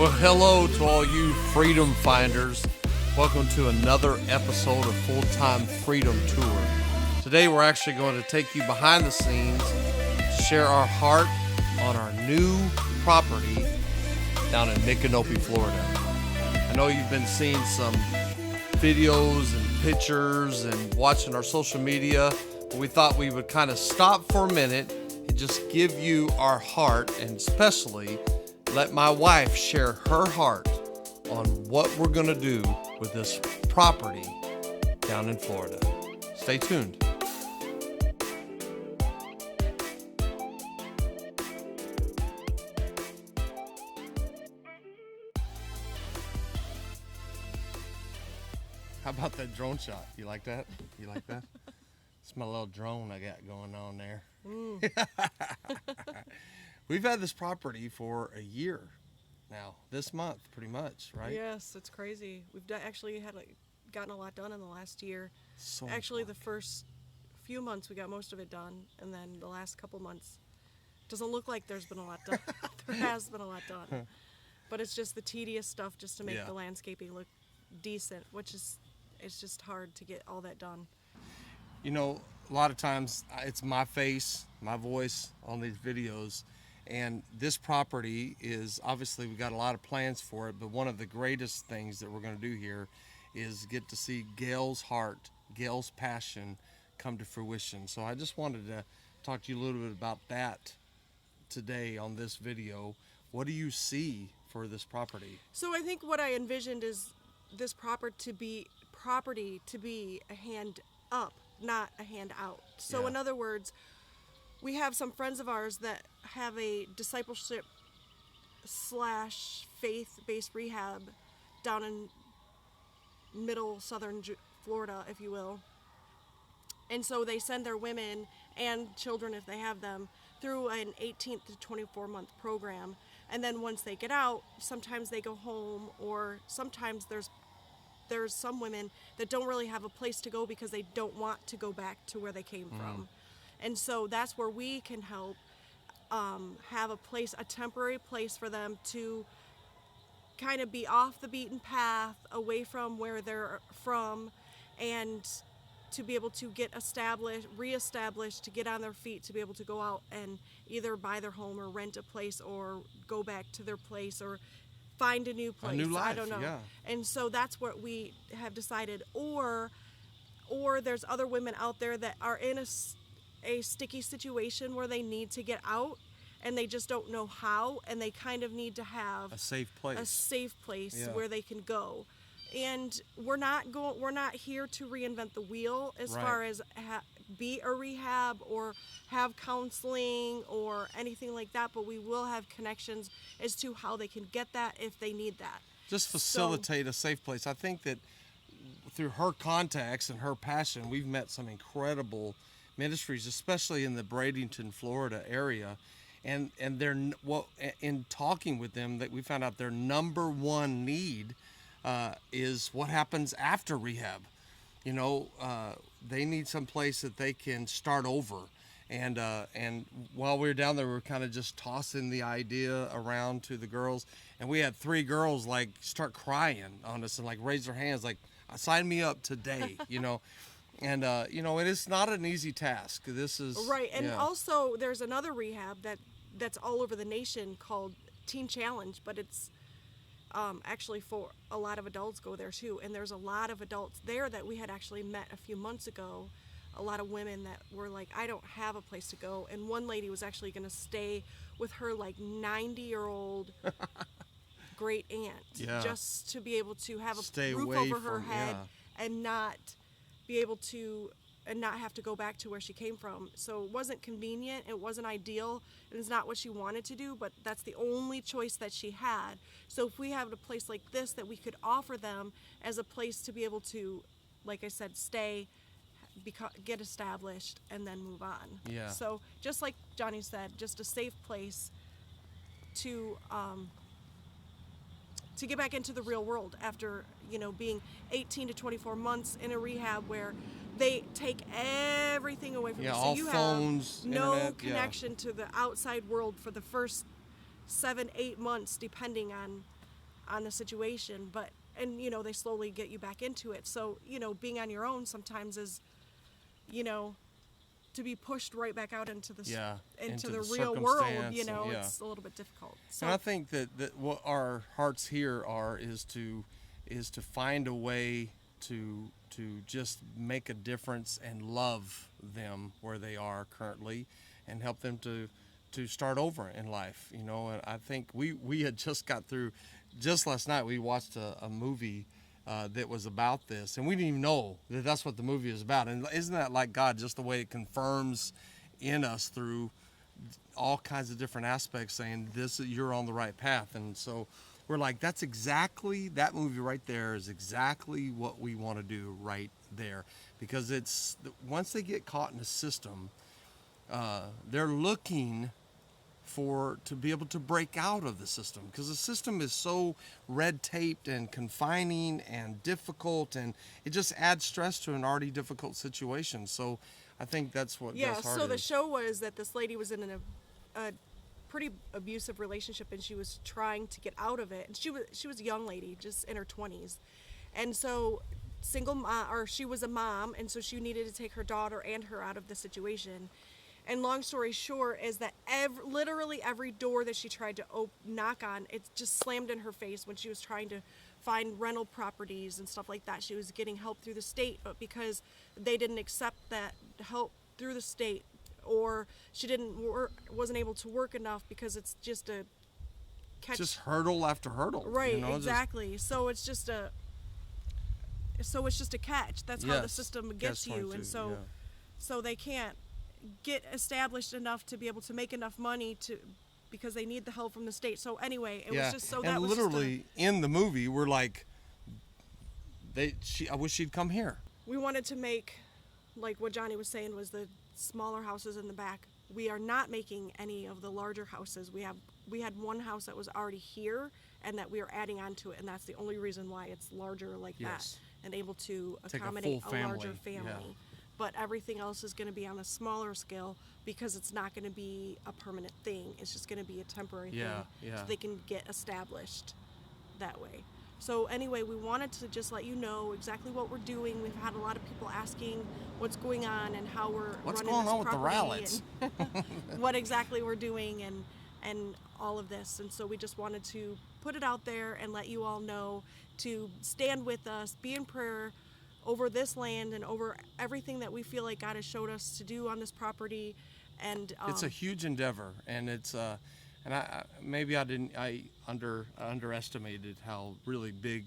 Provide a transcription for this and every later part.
Well, hello to all you freedom finders. Welcome to another episode of Full-Time Freedom Tour. Today we're actually going to take you behind the scenes to share our heart on our new property down in Micanopy, Florida. I know you've been seeing some videos and pictures and watching our social media, but we thought we would kind of stop for a minute and just give you our heart, and especially let my wife share her heart on what we're going to do with this property down in Florida. Stay tuned. How about that drone shot? You like that? You like that? It's my little drone I got going on there. We've had this property for a year now, this month, pretty much, right? Yes, it's crazy. We've actually had gotten a lot done in the last year. So actually, the first few months we got most of it done, and then the last couple months doesn't look like there's been a lot done. There has been a lot done, but it's just the tedious stuff just to make the landscaping look decent, which is it's just hard to get all that done. You know, a lot of times it's my face, my voice on these videos. And this property is, obviously we got a lot of plans for it, but one of the greatest things that we're going to do here is get to see Gale's heart, Gale's passion come to fruition. So I just wanted to talk to you a little bit about that today on this video. What do you see for this property? So I think what I envisioned is this property to be a hand up, not a hand out. So in other words, we have some friends of ours that have a discipleship / faith-based rehab down in middle southern Florida, if you will. And so they send their women and children, if they have them, through an 18 to 24 month program. And then once they get out, sometimes they go home, or sometimes there's some women that don't really have a place to go because they don't want to go back to where they came from. And so that's where we can help have a temporary place for them to kind of be off the beaten path, away from where they're from, and to be able to get reestablished, to get on their feet, to be able to go out and either buy their home or rent a place or go back to their place or find a new place. A new life, I don't know. yeah. And so that's what we have decided. Or there's other women out there that are in a sticky situation where they need to get out and they just don't know how, and they kind of need to have A safe place. where they can go. And we're not here to reinvent the wheel as far as be a rehab or have counseling or anything like that, but we will have connections as to how they can get that if they need that. Just facilitate a safe place. I think that through her contacts and her passion, we've met some incredible ministries, especially in the Bradenton, Florida area, and they're in talking with them, that we found out their number one need is what happens after rehab. You know, they need some place that they can start over. And while we were down there, we were kind of just tossing the idea around to the girls, and we had 3 girls like start crying on us and like raise their hands like, sign me up today, you know. And, you know, it is not an easy task. This is... Right, and also there's another rehab that's all over the nation called Teen Challenge, but it's actually for a lot of adults go there too. And there's a lot of adults there that we had actually met a few months ago, a lot of women that were like, I don't have a place to go. And one lady was actually going to stay with her like 90-year-old great aunt, just to be able to have a roof over her head and not be able to and not have to go back to where she came from. So it wasn't convenient, it wasn't ideal, and it's not what she wanted to do, but that's the only choice that she had. So if we have a place like this that we could offer them as a place to be able to, like I said, stay, get established, and then move on. Yeah. So just like Johnny said, just a safe place to get back into the real world after, you know, being 18 to 24 months in a rehab where they take everything away from you. So all you phones, have no internet, connection to the outside world for the first 7-8 months, depending on on the situation, and they slowly get you back into it. So, being on your own sometimes is, to be pushed right back out into the into the real world, it's a little bit difficult. So, and I think that what our hearts here is to find a way to just make a difference and love them where they are currently, and help them to start over in life. And I think we had just got through, just last night we watched a movie that was about this, and we didn't even know that that's what the movie is about. And isn't that like God, just the way it confirms in us through all kinds of different aspects, saying you're on the right path. And so we're like, that movie right there is exactly what we want to do right there, because it's once they get caught in a system, they're looking to be able to break out of the system, because the system is so red taped and confining and difficult, and it just adds stress to an already difficult situation. So I think that's what God's heart so the is. show was that this lady was in a pretty abusive relationship, and she was trying to get out of it, and she was a young lady, just in her 20s, and so single mom, or she was a mom, and so she needed to take her daughter and her out of the situation. And long story short is that literally every door that she tried to knock on, it just slammed in her face when she was trying to find rental properties and stuff like that. She was getting help through the state, but because they didn't accept that help through the state, or she wasn't able to work enough, because it's just a catch. Just hurdle after hurdle. Right, exactly. So it's just a catch. That's how the system gets you, and so they can't get established enough to be able to make enough money because they need the help from the state. So anyway, it was just so that and was literally in the movie we're like, I wish she'd come here. We wanted to make, like what Johnny was saying, was the smaller houses in the back. We are not making any of the larger houses. We had one house that was already here and that we are adding on to it, and that's the only reason why it's larger like that and able to accommodate a larger family. Yeah. But everything else is going to be on a smaller scale, because it's not going to be a permanent thing. It's just going to be a temporary thing, so they can get established that way. So anyway, we wanted to just let you know exactly what we're doing. We've had a lot of people asking what's going on and how we're what's running going this on with the Rowletts, and what exactly we're doing, and all of this. And so we just wanted to put it out there and let you all know to stand with us, be in prayer over this land and over everything that we feel like God has showed us to do on this property. And it's a huge endeavor, and it's and I underestimated how really big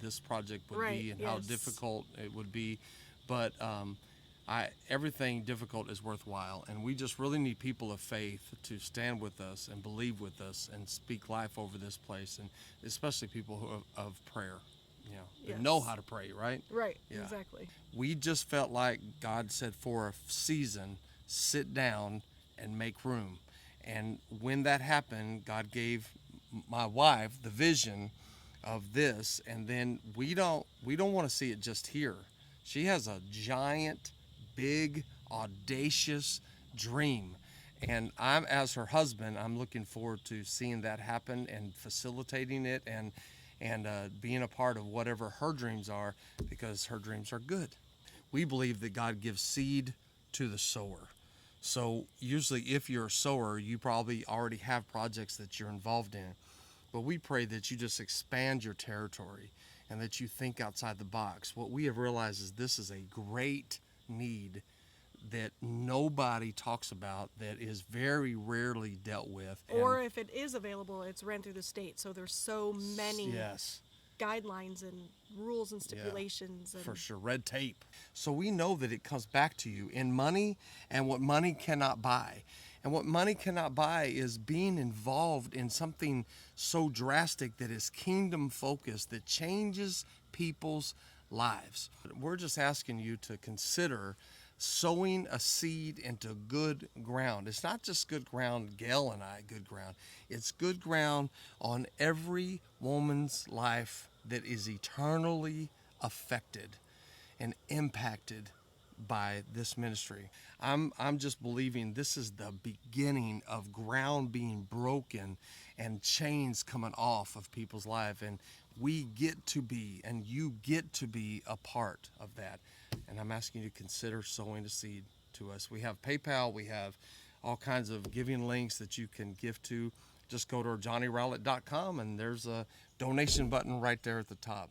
this project would be, and how difficult it would be, but everything difficult is worthwhile, and we just really need people of faith to stand with us and believe with us and speak life over this place, and especially people who of prayer. That know how to pray, right? Right, exactly. We just felt like God said, for a season, sit down and make room. And when that happened, God gave my wife the vision of this, and then we don't want to see it just here. She has a giant, big, audacious dream. And as her husband, I'm looking forward to seeing that happen and facilitating it, and being a part of whatever her dreams are, because her dreams are good. We believe that God gives seed to the sower. So usually if you're a sower, you probably already have projects that you're involved in. But we pray that you just expand your territory and that you think outside the box. What we have realized is this is a great need that nobody talks about, that is very rarely dealt with. Or if it is available, it's ran through the state. So there's so many guidelines and rules and stipulations. For sure, red tape. So we know that it comes back to you in money, and what money cannot buy. And what money cannot buy is being involved in something so drastic that is kingdom focused, that changes people's lives. We're just asking you to consider sowing a seed into good ground. It's not just good ground, Gale and I, good ground. It's good ground on every woman's life that is eternally affected and impacted by this ministry. I'm just believing this is the beginning of ground being broken and chains coming off of people's life, and we get to be, and you get to be a part of that. And I'm asking you to consider sowing a seed to us. We have PayPal, we have all kinds of giving links that you can give to. Just go to johnnyrowlett.com and there's a donation button right there at the top.